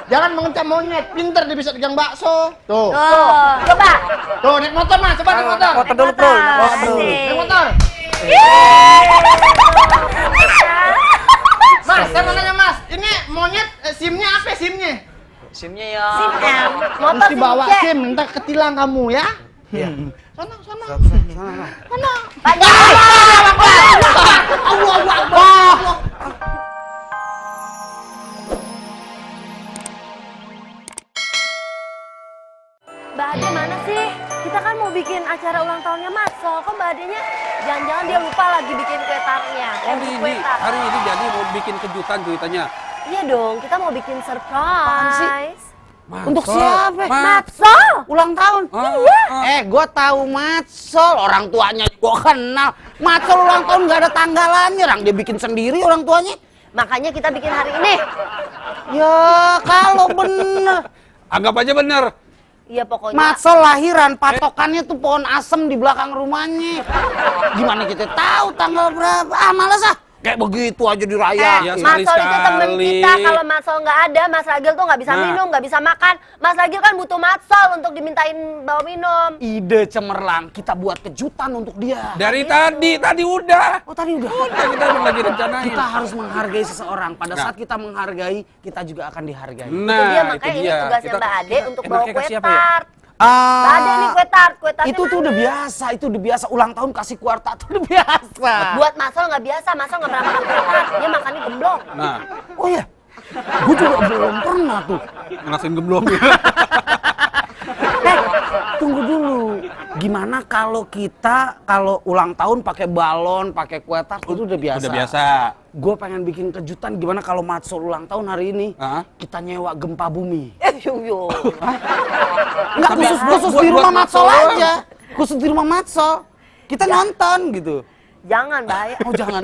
Jangan mengencam monyet, pinter dia bisa pegang bakso. Tuh. Coba. Tuh, naik motor Mas, coba naik motor. Motor dulu, Bro. Naik motor. Mas, saya mau nanya Mas, ini monyet SIM-nya apa SIM-nya? SIM-nya ya. SIM M. Motor Mesti SIM bawa C. SIM, ntar ketilang kamu ya. Iya. Sana. Pak Jokowi. Allah Akbar. Mbak Ade mana sih? Kita kan mau bikin acara ulang tahunnya Mas Sol. Kok Mbak Adenya jangan-jangan dia lupa lagi bikin kue tartnya. Hari ini jadi mau bikin kejutan ceritanya. Iya dong, kita mau bikin surprise. Untuk siapa? Matsol. Ulang tahun? Iya. Gua tahu Matsol, orang tuanya gua kenal. Matsol ulang tahun nggak ada tanggalannya, orang dia bikin sendiri orang tuanya. Makanya kita bikin hari ini. Ya, kalau bener. Anggap aja bener. Iya pokoknya. Matsol lahiran, patokannya tuh pohon asem di belakang rumahnya. Gimana kita tahu tanggal berapa? Males ah. Kayak begitu aja diraya. Ya, Matsol itu temen sekali-sekali. kita. Kalau Matsol nggak ada, Mas Ragil tuh nggak bisa minum, nggak bisa makan. Mas Ragil kan butuh Matsol untuk dimintain bawa minum. Ide cemerlang, kita buat kejutan untuk dia. Dari tadi udah. Oh tadi udah. Udah kita lagi rencanain. Kita harus menghargai seseorang. Pada Nah. saat kita menghargai, kita juga akan dihargai. Itu dia, Nah, makanya ini tugasnya Mbak Ade untuk bawa enaknya ke kue siapa ya? tart. Mbak Ade nih kue tart. Kue tartnya Itu tuh udah biasa, itu udah biasa. Ulang tahun kasih kuarta itu udah biasa. Buat Matsol nggak biasa, Matsol nggak pernah makan kue tart. Dia makannya gemblong. Nah, Oh ya, gue juga belum pernah tuh. ngerasain gemblong ya. Tunggu dulu. Gimana kalau kita ulang tahun pakai balon, pakai kue tart itu udah biasa. Udah biasa. Gue pengen bikin kejutan. Gimana kalau Matsol ulang tahun hari ini? Hah? Kita nyewa gempa bumi. Yo. Enggak Tapi khusus buat di rumah Matsol Matsol doang. aja. Khusus di rumah Matsol. Kita nonton gitu. Jangan bahaya. Oh jangan.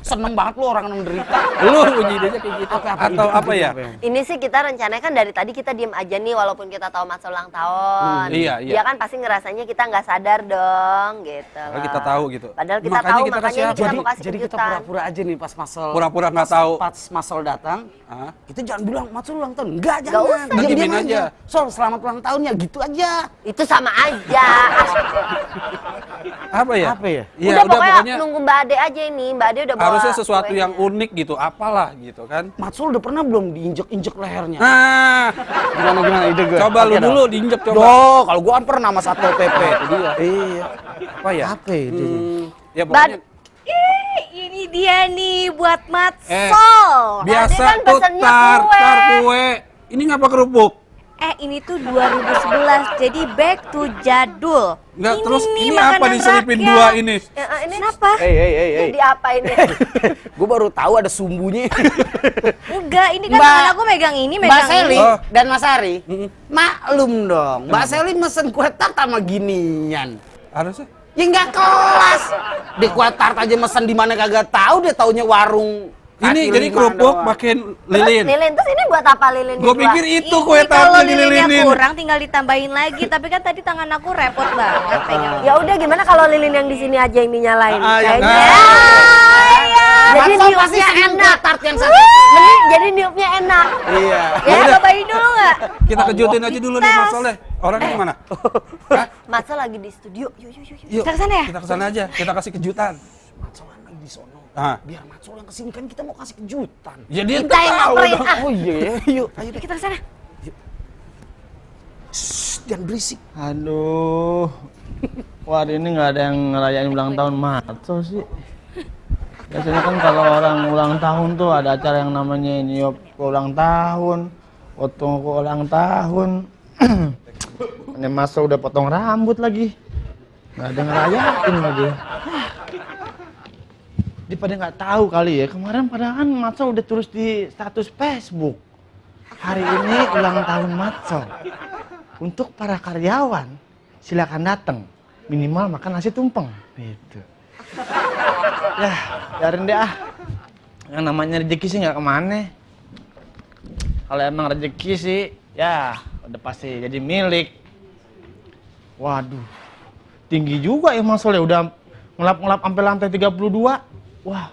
Seneng banget lu orang yang menderita. Lu punya idenya kayak gitu. Atau apa ya? Ini sih kita rencananya kan dari tadi kita diem aja nih walaupun kita tahu Matsol ulang tahun. Iya. Dia kan pasti ngerasanya kita nggak sadar dong gitu. Padahal kita tahu gitu. Padahal kita Makanya tahu, kita makanya kasih ini apa? kita mau kasih Jadi kita kejutan. pura-pura aja nih pas Matsol. Pura-pura nggak tahu. Pas Matsol datang, Hah? kita jangan bilang Matsol ulang tahun. Enggak, Nggak jangan. usah. Diam-diam Diemin aja. Sol, selamat ulang tahunnya gitu aja. Itu sama aja. Apa ya? Apa ya? Iya, udah udah pokoknya nunggu Mbak Ade aja ini. Mbak Ade udah bawa harusnya sesuatu kuenya. yang unik gitu, apalah gitu kan. Matsol udah pernah belum diinjek-injek lehernya? Nah, Gimana ide gue? coba lu dulu diinjek coba. Loh, kalau gua kan pernah sama Satpol PP. Itu dia. Iya. Apa ya? Apa ide? Ya pokoknya Ini dia nih buat Matsol. biasa kan tuh pesennya tar kue. kue. Ini ngapa kerupuk? Ini tuh 2011, jadi back to jadul. Enggak, terus nih ini apa makanan diselipin rakyat. dua ini? Ini Kenapa? jadi apa ini? Gue baru tahu ada sumbunya. Enggak, ini kan Mbak- tangan aku megang ini, Mbak megang Seli ini. Oh. dan Mas Ari, maklum dong. Mbak Seli mesen kue tart sama ginian. Harusnya. Ya nggak kelas. Di kue tart aja mesen di mana kagak tahu, dia taunya warung. Ini kaki jadi lima kerupuk doang. pakai Terus lilin. terus ini buat apa lilin? Gue pikir itu kue Ini kalau tartnya lilinnya dililinin. kurang tinggal ditambahin lagi, tapi kan tadi tangan aku repot banget pengen. Ya udah gimana kalau lilin yang di sini aja yang dinyalain? yang Kayaknya. Jadi Matsol pasti niupnya seneng enak. kue tart yang satu. Jadi niupnya enak. Iya. Ya, cobain dulu nggak? Kita kejutin aja dulu deh Mas Soleh. Orangnya gimana? Hah? Matsol lagi di studio. Yuk. Yuk, Kita kesana ya? Kita kesana aja. Kita kasih kejutan. Matsol lagi di sono. Ah. Biar Matsol yang kesini kan kita mau kasih kejutan. Ya dia Kita yang tahu nyamperin, dong. ah. Oh iya, yuk. Ayo deh. Kita kesana. Shh, jangan berisik. Aduh, wah hari ini nggak ada yang ngerayain ulang tahun Matsol sih. Biasanya kan kalau orang ulang tahun tuh ada acara yang namanya niup ke ulang tahun, potong ke ulang tahun. Ini Matsol udah potong rambut lagi, nggak ada ngerayain lagi. Dia pada nggak tahu kali ya, kemarin padahal kan Matsol udah tulis di status Facebook. Hari ini ulang tahun Matsol. Untuk para karyawan, silakan datang. Minimal makan nasi tumpeng. Gitu. Ya, biarin deh ah. Yang namanya rezeki sih nggak kemana. Kalau emang rezeki sih, ya udah pasti jadi milik. Waduh, tinggi juga ya Matsol ya. Udah ngelap-ngelap sampai lantai 32. Wah.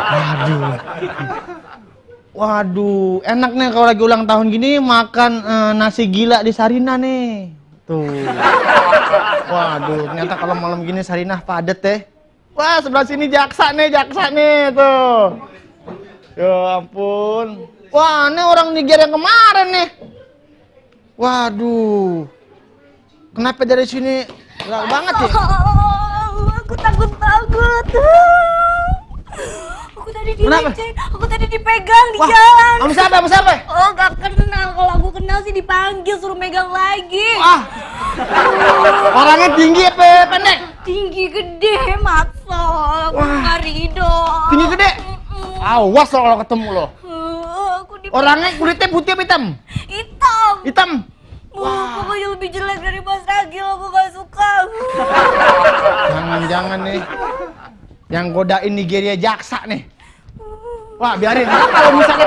Waduh. Waduh, enak nih kalau lagi ulang tahun gini makan nasi gila di Sarinah nih. Tuh. Waduh, ternyata kalau malam gini Sarinah padet teh. Wah, sebelah sini jaksa nih tuh. Ya ampun. Wah, ini orang Nigeria yang kemarin nih. Waduh. Kenapa dari sini gelap banget ya? Aku takut. Aku tadi dileceh, aku tadi dipegang di jalan. Sama siapa? Oh, gak kenal. Kalau aku kenal sih dipanggil, suruh megang lagi. Ah. Orangnya tinggi apa pendek? Tinggi gede, Matsol. Aku nggak ridho. Tinggi gede? Awas lo kalau ketemu lo. Aku Orangnya kulitnya putih apa hitam? hitam. Hitam. Pokoknya lebih jelek dari Mas Ragil, aku gak suka. Jangan-jangan nih yang godain Nigeria jaksa nih. Wah, biarin. Kalau misalnya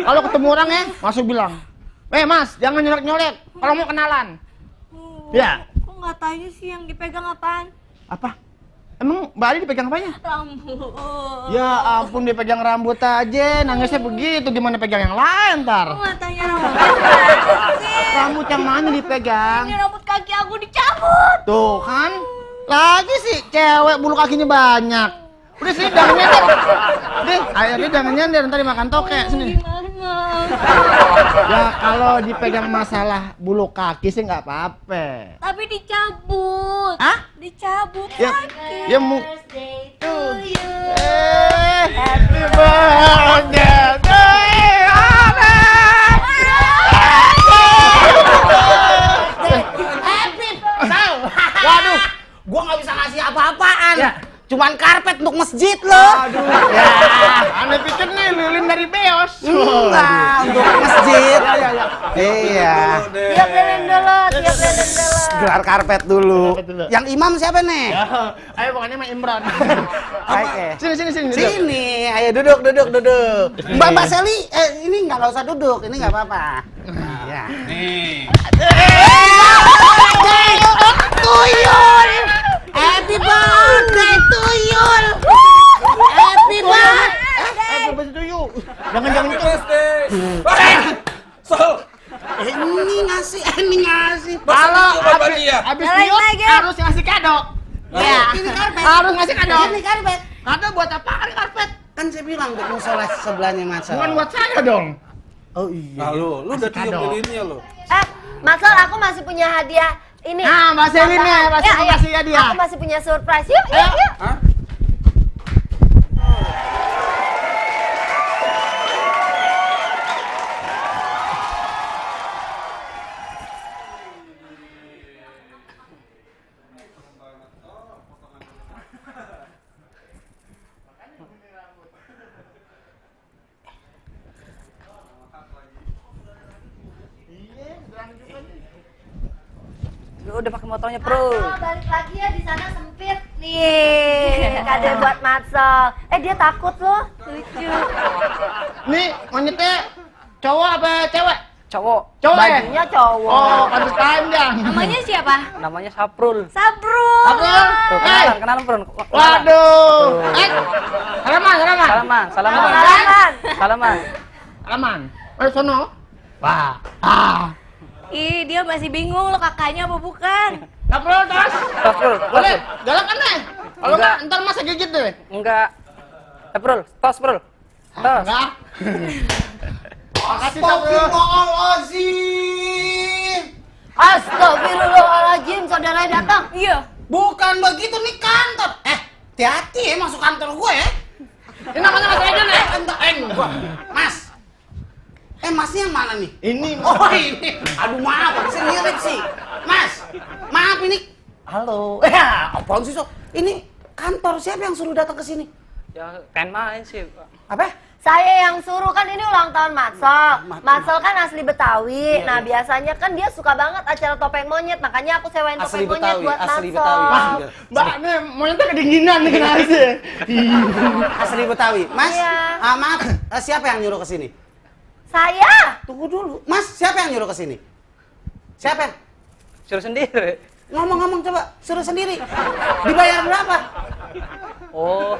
kalau ketemu orangnya, masuk bilang, Mas, jangan nyolek-nyolek. Kalau mau kenalan. Ya. Kok nggak tanya sih yang dipegang apaan? Apa? Emang Mbak Ali dipegang apanya? Rambut. Ya ampun, dipegang rambut aja. Nangisnya begitu, gimana pegang yang lain ntar? Kok nggak tanya rambut sih? Rambut yang mana dipegang? Ini rambut kaki aku dicabut. Tuh kan? Lagi sih cewek bulu kakinya banyak. Udah sini jangan nyender. Deh, akhirnya jangan nyender, ntar dimakan tokek sini. Gimana? Ya kalau dipegang masalah bulu kaki sih nggak apa-apa. Tapi dicabut. Hah? Dicabut Ya, kaki. ya mu. Birthday to you. Happy birthday to you. Waduh, gua nggak bisa ngasih apa-apaan. Ya. Cuman karpet untuk masjid loh. Aduh. Ya. Anda pikir nih lilin dari Beos. Enggak, untuk masjid. Ya. Iya. Siap lilin dulu. Gelar karpet dulu. Karpet dulu. Yang imam siapa nih? Ayo pokoknya mah Imran. Oke. Sini. Sini, ayo duduk. Mbak Seli, ini nggak usah duduk, ini nggak apa-apa. Ya. Nih. Tuyul! Happy birthday Tuyul! Happy birthday! Happy birthday to you. Jangan itu. Ini ngasih. Kalau dia. habis Nyalain tiup lagi. harus ngasih kado. Ya, ini karpet. Harus ngasih kado. Ini karpet. Kado buat apaan karpet? Kan saya bilang untuk musola sebelahnya Masa. Bukan buat saya dong. Oh iya. Nah, lu udah tiup kado. lilinnya lo. Matsol, aku masih punya hadiah ini. Nah, Mbak Selin nih, Tambahan. pasti mau kasih hadiah. Aku masih punya surprise. Yuk. Hah? Lu udah pakai motornya, Bro. Balik lagi ya, di sana sempit. Nih, kado buat Matsol. Dia takut loh. Lucu. Nih, monyetnya cowok apa cewek? Cowok. Cowok ya? Bajunya cowok. Oh, pantas panjang. Namanya siapa? Namanya Saprul. Sabrul. Apa? Tuh, kenalan, Bro. Waduh. Salaman. Salaman. Salaman. Sono. Wah. Ih, dia masih bingung lo kakaknya apa bukan? Saprul terus. Saprul. Boleh, galak kan nih? Kalau Enggak. nggak, ntar masa gigit deh. Enggak. Saprul, tos, Bro. Tos. Enggak. Makasih Saprul. Astagfirullahaladzim. Astagfirullahaladzim, saudaranya datang. Iya. Bukan begitu nih kantor. Hati-hati ya masuk kantor gue ya. Ini namanya Mas Regan ya? Mas. Masnya yang mana nih? Ini. Oh ini. Aduh maaf, bisa mirip sih. Mas, maaf ini. Halo. Apaan sih, Sok? Ini kantor siapa yang suruh datang ke sini? Ya, kan main sih. Apa? Saya yang suruh, kan ini ulang tahun Matsol. Matsol kan asli Betawi. Nah, biasanya kan dia suka banget acara topeng monyet. Makanya aku sewain Asli topeng monyet Betawi, buat asli Matsol. Betawi. Mbak, nih monyetnya kedinginan nih kenapa sih? Asli Betawi. Mas, Iya. maaf, siapa yang nyuruh ke sini? Saya? Tunggu dulu. Mas, siapa yang nyuruh ke sini? Siapa? Suruh sendiri. Ngomong-ngomong coba, suruh sendiri. Dibayar berapa? Oh,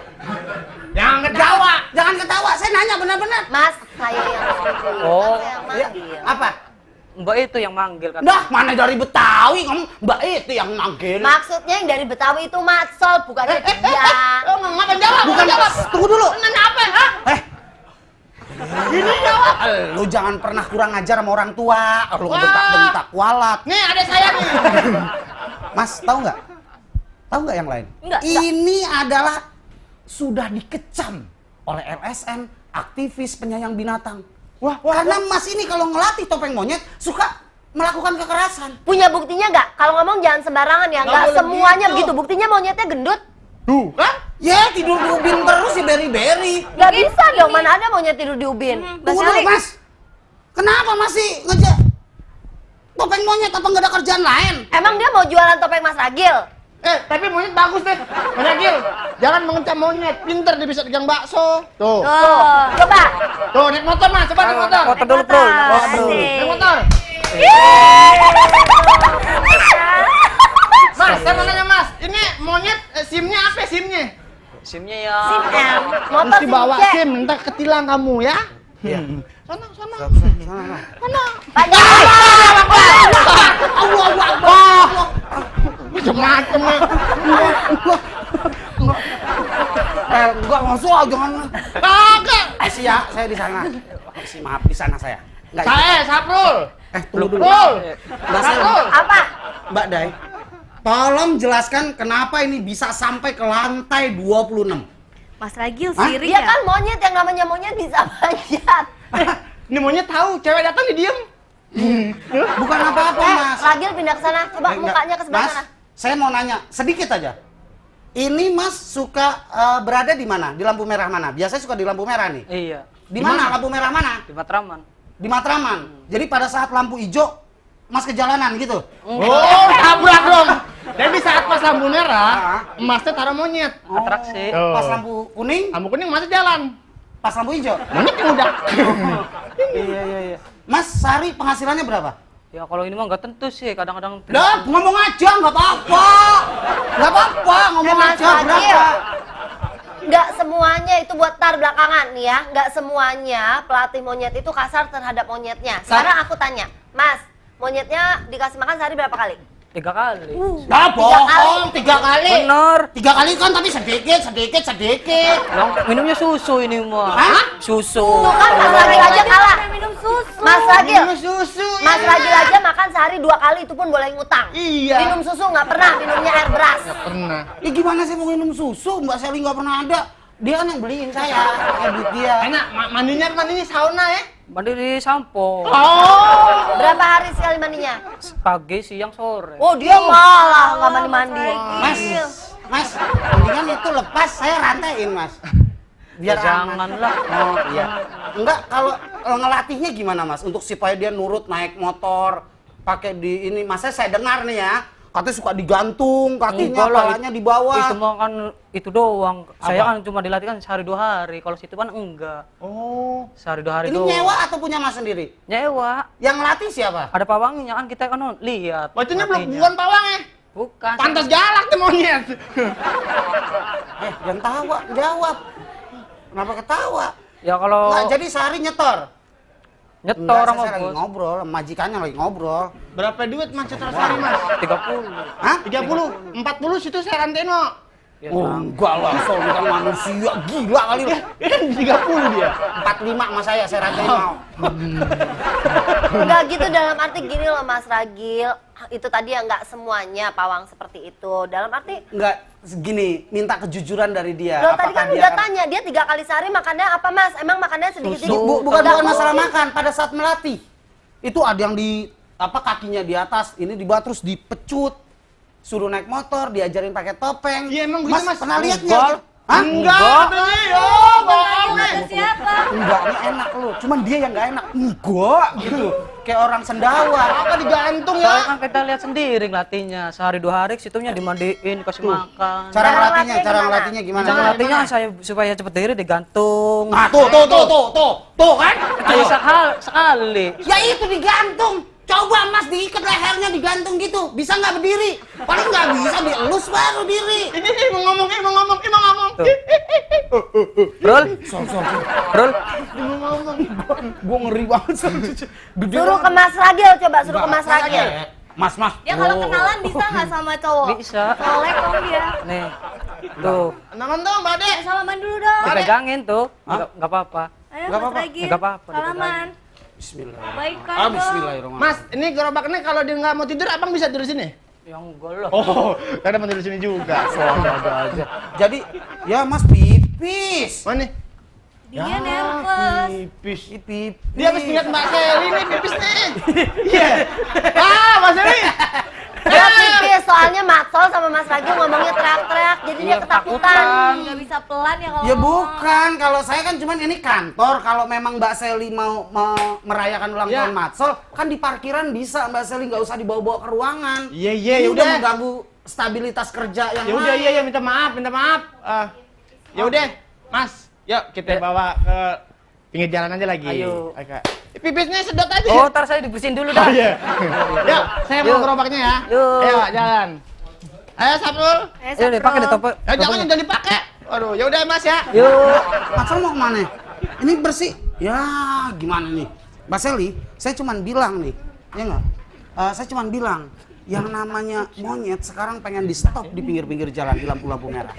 Jangan ketawa. Jangan ketawa, saya nanya benar-benar. Mas, saya yang setuju. Oh, Kan saya yang Iya. manggil. Apa? Mbak itu yang manggil kan. Dah, mana dari Betawi kamu? Mbak itu yang manggil. Maksudnya yang dari Betawi itu Matsol, bukannya dia. Ngapain jawab? Bukan jawab. Tunggu dulu. Nanya apa? Hah? Ini jawab. Lu jangan pernah kurang ajar sama orang tua. Lu bentak-bentak kualat. Nih ada saya nih. Mas, tahu nggak? Tahu nggak yang lain? Nggak. Ini adalah sudah dikecam oleh LSM, aktivis penyayang binatang. Wah, Karena Mas ini kalau ngelatih topeng monyet suka melakukan kekerasan. Punya buktinya nggak? Kalau ngomong jangan sembarangan ya. Nggak boleh semuanya gitu. begitu. Buktinya monyetnya gendut. Tuh, kan? Ya tidur di ubin terus si beri-beri. Nggak bisa dong. Mana ada monyet tidur di ubin. Tunggu dulu Mas. Kenapa masih ngejar topeng monyet? Apa nggak ada kerjaan lain? Emang dia mau jualan topeng Mas Ragil? Tapi monyet bagus deh. Monyet, jangan mengecam monyet. Pinter dia bisa pegang bakso. Tuh. Oh, coba. Tuh, naik motor Mas, coba naik motor. Motor dulu, Bro. Asik. Naik motor. Mas, saya mau nanya Mas, ini monyet SIM-nya apa SIM-nya? SIM-nya ya. SIM M. Motor Mesti bawa C. SIM, ntar ketilang kamu ya. Iya. Sana. Pak Jokowi. Macem-macem ya. Enggak masuk, jangan. Kagak. Masih ya, saya di sana. Masih maaf di sana saya. Enggak. Saprul. Tunggu dulu. Saprul. Mbak Sel, Saprul. Apa? Mbak Dai, tolong jelaskan kenapa ini bisa sampai ke lantai 26. Mas Ragil Hah? sirik Dia ya? kan monyet, yang namanya monyet bisa manjat. Ini monyet tahu, cewek datang di diem. Bukan apa-apa, Mas. Ragil pindah ke sana. Coba Enggak. mukanya ke sebelah Mas, sana. saya mau nanya sedikit aja. Ini Mas suka berada di mana? Di lampu merah mana? Biasanya suka di lampu merah nih. Iya, Di mana? Lampu merah mana? di Matraman. Di Matraman. Jadi pada saat lampu hijau Mas ke jalanan gitu. Oh, tabrak dong. Jadi saat pas lampu merah, emasnya taruh monyet. Atraksi. Oh. Pas lampu kuning, Lampu kuning masih jalan. pas lampu hijau. Monyet yang udah. Iya. Mas, sehari penghasilannya berapa? Ya kalau ini mah nggak tentu sih, kadang-kadang. Dah, ngomong aja, nggak apa-apa. Nggak apa-apa, ngomong Mas aja Ragil. berapa. Nggak semuanya itu buat tar belakangan nih ya. Nggak semuanya pelatih monyet itu kasar terhadap monyetnya. Sekarang aku tanya, Mas, monyetnya dikasih makan sehari berapa kali? 3 kali. Nggak bohong, 3 kali. Bener. 3 kali kan tapi sedikit. Long, minumnya susu ini mah. Hah? Susu. Tuh kan Mas Ragil aja kalah. Minum susu. Mas Ragil, Minum susu. Mas Ragil aja makan sehari 2 kali itu pun boleh ngutang. Iya. Minum susu nggak pernah, minumnya air beras. Pernah. Ya gimana saya mau minum susu? Mbak Sally nggak pernah ada. Dia kan yang beliin saya, pakai duit dia. Enak, mandinya sauna ya? Mandi di sampo. Oh. Berapa hari sekali mandinya? Pagi, siang, sore. Oh dia malah nggak mandi-mandi. Mas, mendingan itu lepas, saya rantaiin, Mas. Biar Ya, aman. janganlah. Oh iya. Enggak, kalau ngelatihnya gimana, Mas? Untuk supaya dia nurut naik motor, pakai di ini. Masa saya dengar nih ya, katanya suka digantung, kakinya, Enggak lah, palanya di bawah. Itu mah kan itu doang. Saya kan cuma dilatih kan sehari 2 hari. Kalau situ kan enggak. Oh. Sehari 2 hari Ini doang. nyewa atau punya Mas sendiri? Nyewa. Yang ngelatih siapa? Ada pawangnya kan kita kan lihat. Bacanya belum latihnya. bukan pawang ya? Bukan. Pantas galak tuh monyet. Jangan tawa, jawab. Kenapa ketawa? Ya kalau Nggak, jadi sehari nyetor? nyetor Enggak, sama saya lagi bos ngobrol, majikannya lagi ngobrol. Berapa duit Mas setor sehari Mas? 30. Hah? 30, 40 situ saya rantain mau. Ya, Oh, enggak lah, soal bukan manusia, gila kali lu. Kan 30 dia. 45 sama saya rantai mau. Enggak gitu dalam arti gini loh Mas Ragil. Itu tadi ya nggak semuanya pawang seperti itu. Dalam arti Enggak, segini, minta kejujuran dari dia. lo tadi kan dia udah akan- tanya dia 3 kali sehari makannya apa Mas? Emang makannya sedikit-sedikit? Bukan Nggak masalah mungkin. makan, pada saat melatih. Itu ada yang di kakinya di atas, ini di bawah terus dipecut. Suruh naik motor, diajarin pakai topeng. Iya, emang begitu, Mas. Pernah lihat Enggak. nggak? Hah? Enggak, oh, bohong nih. Siapa? Enggak, ini enak lu. Cuman dia yang nggak enak. Enggak, gitu. Kayak orang sendawa. Apa digantung Soalnya ya? kan kita lihat sendiri ngelatihnya. Sehari 2 hari situnya dimandiin, dikasih makan. Cara Cara ngelatihnya, ngelatihnya cara gimana? ngelatihnya gimana? Cara ngelatihnya saya supaya cepet diri digantung. Nah, tuh kan? Itu sekali. Ya itu digantung. Coba Mas diikat lehernya digantung gitu. Bisa nggak berdiri? Paling nggak bisa dielus baru diri. Ini mau ngomong. Tuh. Rul. Rul. Gua ngeri banget. Gede Suruh ke Mas Ragil, coba suruh ke Mas Ragil. Mas. Dia kalau kenalan bisa nggak sama cowok? Bisa. Solek kok dia. Nih. Tuh. Kenalan dong, Mbak Ade. Salaman dulu dong. Dipegangin tuh. Enggak apa-apa. Ayo Nggak Mas apa-apa. Ragil. Nggak apa-apa, Salaman. Bismillah. Baik kan dong. Bismillahirrahmanirrahim. Mas, ini gerobaknya kalau dia nggak mau tidur, abang bisa tidur sini? Ya enggak lah. Oh, karena mau tidur sini juga. Ada aja. Jadi, ya Mas pipis. Mana nih? Dia nervous. Pipis. Pipis. Dia habis lihat Mbak Seli nih pipis nih. Iya. Mbak Seli. Dia pipis, soalnya Matsol sama Mas Ragil ngomongnya teriak-teriak, jadi dia ketakutan. Nggak bisa pelan ya kalau Ya ngomong. bukan, kalau saya kan cuman ini kantor. Kalau memang Mbak Seli mau merayakan ulang Ya. tahun Matsol, kan di parkiran bisa Mbak Seli, nggak usah dibawa-bawa ke ruangan. Iya, Ini ya udah udah. mengganggu stabilitas kerja yang Ya udah, lain. iya, minta maaf. Ya udah, Mas. Yuk kita bawa ke pinggir jalan aja lagi. Ayo. Pipisnya sedot aja. Oh, ntar saya dibersihin dulu dah. Iya. Yuk, saya mau Yuk. gerobaknya ya. Yuk. Ayo, jalan. Ayo, Saprul. Ayo deh, pakai deh topeng. Jangan udah dipakai. Waduh, ya udah Mas ya. Yuk. Matsol mau kemana? Ini bersih. Ya, gimana nih? Mbak Seli, saya cuman bilang nih, ya nggak? Saya cuman bilang, yang namanya monyet sekarang pengen di stop di pinggir-pinggir jalan di lampu-lampu merah.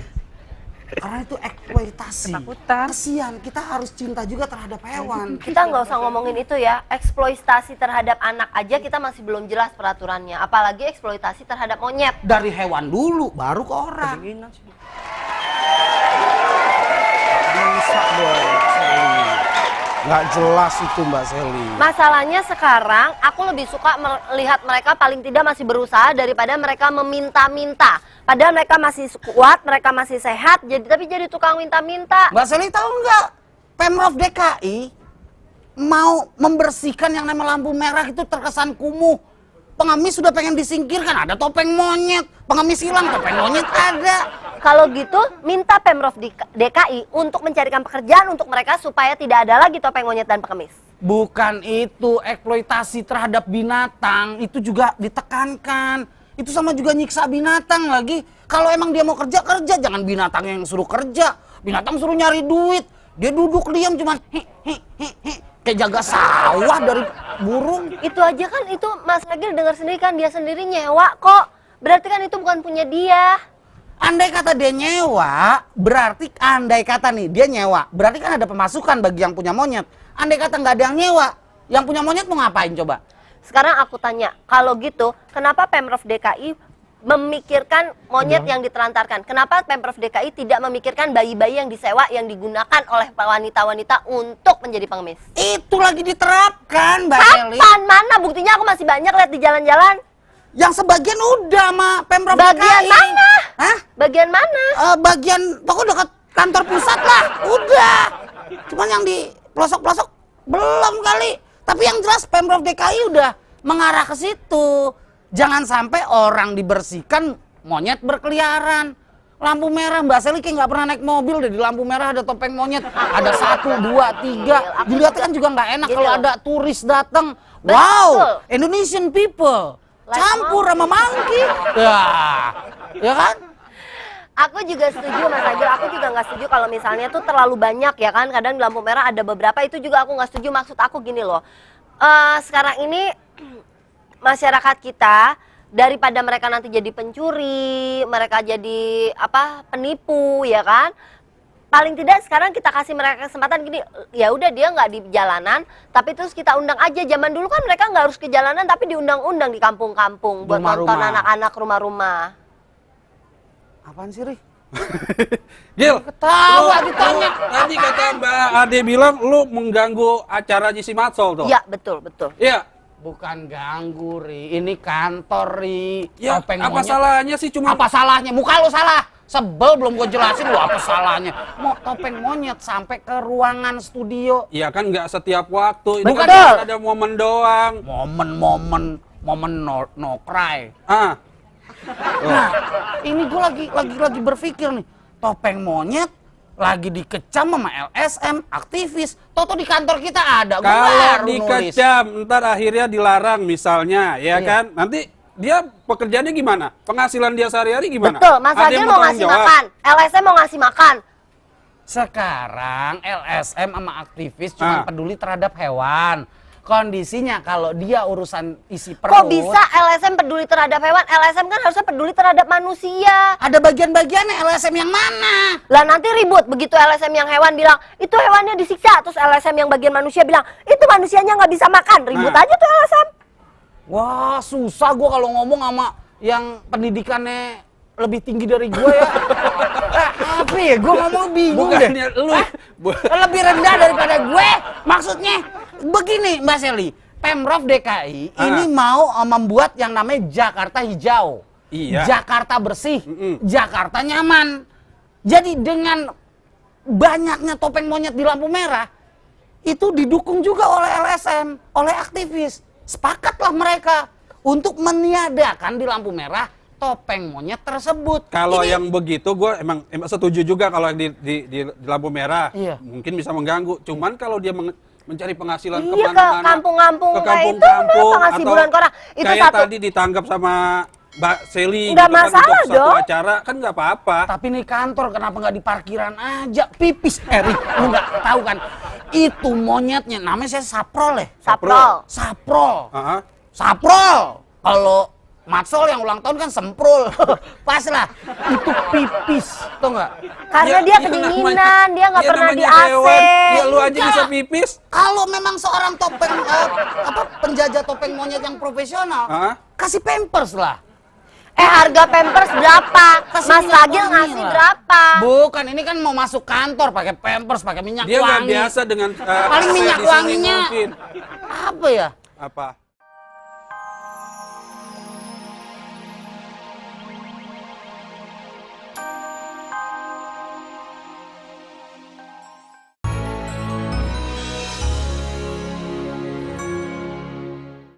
Karena itu eksploitasi. Ketakutan. Kasihan, kita harus cinta juga terhadap hewan. Kita nggak usah ngomongin itu ya, eksploitasi terhadap anak aja kita masih belum jelas peraturannya. Apalagi eksploitasi terhadap monyet. Dari hewan dulu, baru ke orang. Kedinginan sih. Bisa dong, Seli. Nggak jelas itu Mbak Seli. Masalahnya sekarang aku lebih suka melihat mereka paling tidak masih berusaha daripada mereka meminta-minta. Padahal mereka masih kuat, mereka masih sehat, tapi jadi tukang minta-minta. Mbak Seli tahu nggak? Pemprov DKI mau membersihkan yang namanya lampu merah itu terkesan kumuh. Pengemis sudah pengen disingkirkan, ada topeng monyet. Pengemis hilang, topeng monyet ada. Kalau gitu, minta Pemprov DKI untuk mencarikan pekerjaan untuk mereka supaya tidak ada lagi topeng monyet dan pengemis. Bukan itu, eksploitasi terhadap binatang itu juga ditekankan. Itu sama juga nyiksa binatang lagi. Kalau emang dia mau kerja, kerja. Jangan binatang yang suruh kerja. Binatang suruh nyari duit. Dia duduk diam cuman kayak jaga sawah dari burung. Itu aja kan, itu Mas Ragil dengar sendiri kan, dia sendiri nyewa kok. Berarti kan itu bukan punya dia. Andai kata dia nyewa, berarti andai kata nih dia nyewa, berarti kan ada pemasukan bagi yang punya monyet. Andai kata nggak ada yang nyewa, yang punya monyet mau ngapain coba? Sekarang aku tanya, kalau gitu, kenapa Pemprov DKI memikirkan monyet yang ditelantarkan? Kenapa Pemprov DKI tidak memikirkan bayi-bayi yang disewa yang digunakan oleh wanita-wanita untuk menjadi pengemis? Itu lagi diterapkan, Mbak Seli. Kapan? Mana buktinya? Aku masih banyak lihat di jalan-jalan. Yang sebagian udah sama Pemprov Bagian DKI. mana? Hah? Bagian mana? Bagian pokoknya dekat kantor pusat lah, udah. Cuman yang di pelosok-pelosok belum kali. Tapi yang jelas Pemprov DKI udah mengarah ke situ. Jangan sampai orang dibersihkan, monyet berkeliaran. Lampu merah, Mbak Seli kayak nggak pernah naik mobil deh, di lampu merah ada topeng monyet. Ada 1, 2, 3. Dilihat kan juga nggak enak kalau ada turis datang. Wow, Indonesian people. Campur sama monkey. Ya kan? Aku juga setuju Mas Ragil, aku juga nggak setuju kalau misalnya tuh terlalu banyak ya kan. Kadang di lampu merah ada beberapa, itu juga aku nggak setuju. Maksud aku gini loh, sekarang ini masyarakat kita, daripada mereka nanti jadi pencuri, mereka jadi penipu ya kan. Paling tidak sekarang kita kasih mereka kesempatan gini, ya udah dia nggak di jalanan, tapi terus kita undang aja. Zaman dulu kan mereka nggak harus ke jalanan, tapi diundang-undang di kampung-kampung buat nonton Rumah-rumah. anak-anak rumah-rumah. Apaan sih, Ri? Gil, Ketawa ditanya. tadi kata Mbak Ade bilang lu mengganggu acaranya si Matsol tuh. Iya, betul, betul. Iya. Bukan ganggu, Ri. Ini kantor, Ri. Ya, Topeng apa monyet. salahnya sih cuma Apa salahnya? Muka lu salah. Sebel belum gue jelasin lu apa salahnya. Mau topeng monyet sampai ke ruangan studio. Ya kan nggak setiap waktu. Ini Bukan. kan ada momen doang. Momen no cry. Ah, Nah, ini gue lagi berpikir nih. Topeng monyet lagi dikecam sama LSM, aktivis. Toto di kantor kita ada. Gua kalau baru nulis. dikecam, ntar akhirnya dilarang misalnya, ya Iya. kan? Nanti dia pekerjaannya gimana? Penghasilan dia sehari-hari gimana? Betul, Mas Ada Ragil yang mau tanggung ngasih jawab? makan, LSM mau ngasih makan. Sekarang LSM sama aktivis cuma Ah. peduli terhadap hewan. Kondisinya kalau dia urusan isi perut. Kok bisa LSM peduli terhadap hewan? LSM kan harusnya peduli terhadap manusia. Ada bagian-bagiannya LSM yang mana? Lah nanti ribut begitu LSM yang hewan bilang itu hewannya disiksa, terus LSM yang bagian manusia bilang itu manusianya nggak bisa makan, ribut Nah. aja tuh LSM. Wah, susah gua kalau ngomong sama yang pendidikannya lebih tinggi dari gua ya. Apa ya? Gua ngomong bingung deh. Bukannya lu Lebih rendah daripada gue. Maksudnya begini, Mbak Seli. Pemprov DKI ini mau membuat yang namanya Jakarta Hijau. Iya. Jakarta bersih. Mm-mm. Jakarta nyaman. Jadi dengan banyaknya topeng monyet di lampu merah, itu didukung juga oleh LSM, oleh aktivis. Sepakatlah mereka untuk meniadakan di lampu merah topeng monyet tersebut. Kalau Ini- yang begitu gue emang setuju juga kalau yang di lampu merah. Iya. Mungkin bisa mengganggu. Cuman kalau dia mencari penghasilan Iya, ke kemana-mana. kampung-kampung ke kayak itu, kampung-kampung, udah ngasih atau bulan koran. Itu kayak satu. tadi ditangkap sama Mbak Seli Nggak gitu kan, masalah untuk satu dong. acara kan nggak apa-apa. Tapi nih kantor kenapa nggak di parkiran aja? Pipis, Rik, lu nggak tahu kan? Itu monyetnya, namanya saya Saprol ya? Saprol. Saprol. Heeh. Saprol. Kalau Matsol yang ulang tahun kan semprul. Pas lah. Itu pipis, tau nggak? Karena dia kedinginan, dia nggak pernah di AC. Ya lu aja Enggak. bisa pipis. Kalau memang seorang topeng penjajah topeng monyet yang profesional, Hah? kasih pampers lah. Harga Pampers berapa? Kasih Mas minyak Lagil wangi ngasih lah. berapa? Bukan, ini kan mau masuk kantor pakai pampers, pakai minyak Dia nggak wangi. biasa dengan Paling minyak di sini wanginya mungkin. apa ya? Apa?